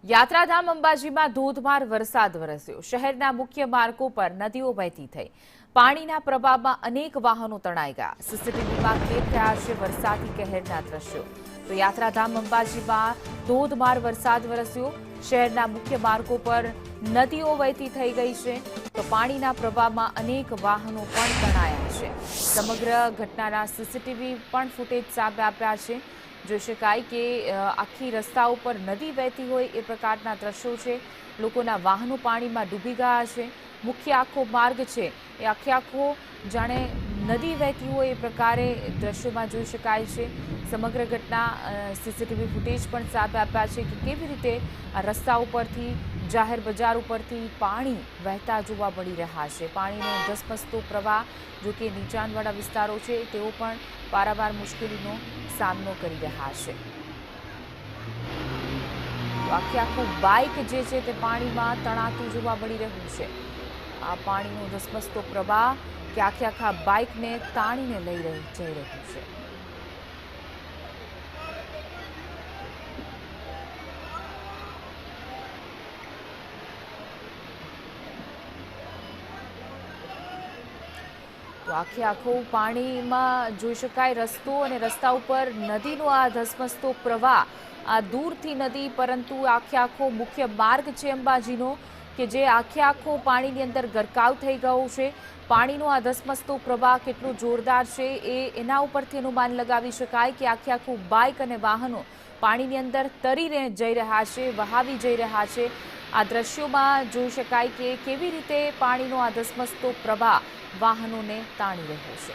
યાત્રાધામ અંબાજીમાં ધોધમાર વરસાદ વરસ્યો। શહેરના મુખ્ય માર્ગો પર નદીઓ વહેતી થઈ। પાણીના પ્રવાહમાં અનેક વાહનો તણાઈ ગયા। સીસીટીવીમાં કેદ થયા છે વરસાદી કહેરના દ્રશ્યો। તો યાત્રાધામ અંબાજીમાં ધોધમાર વરસાદ વરસ્યો। શહેરના મુખ્ય માર્ગો પર નદીઓ વહેતી થઈ ગઈ છે। તો પાણીના પ્રવાહમાં અનેક વાહનો પણ તણાયા છે। સમગ્ર ઘટનાના સીસીટીવી પણ ફૂટેજ સામે આવ્યા છે। જોઈ શકાય કે આખી રસ્તા ઉપર નદી વહેતી હોય એ પ્રકારના દ્રશ્યો છે। લોકોના વાહનો પાણીમાં ડૂબી ગયા છે। મુખ્ય આખો માર્ગ છે એ આખો જાણે નદી વહેતી હોય એ પ્રકારે દ્રશ્યોમાં જોઈ શકાય છે। સમગ્ર ઘટના સીસીટીવી ફૂટેજ પણ સામે આવ્યા છે કે કેવી રીતે આ રસ્તા ઉપરથી જાહેર બજાર ઉપરથી પાણી વહેતા જોવા મળી રહ્યા છે। પાણીનો ધસમસતો પ્રવાહ, જો કે નીચાણવાળા વિસ્તારો છે તેઓ પણ પારાવાર મુશ્કેલીનો સામનો કરી રહ્યા છે। આખું બાઇક જે છે તે પાણીમાં તણાતું જોવા મળી રહ્યું છે। આ પાણીનો ધસમસતો પ્રવાહ કે આખા બાઇકને તાણીને જઈ રહ્યું છે। તો આખું પાણીમાં જોઈ શકાય રસ્તો અને રસ્તા ઉપર નદીનો આ ધસમસતો પ્રવાહ। આ દૂરથી નદી, પરંતુ આખો મુખ્ય માર્ગ છે અંબાજીનો કે જે આખો પાણીની અંદર ગરકાવ થઈ ગયો છે। પાણીનો આ ધસમસતો પ્રવાહ કેટલો જોરદાર છે એના ઉપરથી અનુમાન લગાવી શકાય કે આખું બાઇક અને વાહનો પાણીની અંદર તરીને જઈ રહ્યા છે, વહાવી જઈ રહ્યા છે। આ દ્રશ્યોમાં જોઈ શકાય કે કેવી રીતે પાણીનો આ ધસમસતો પ્રવાહ વાહનોને તાણી રહ્યો છે।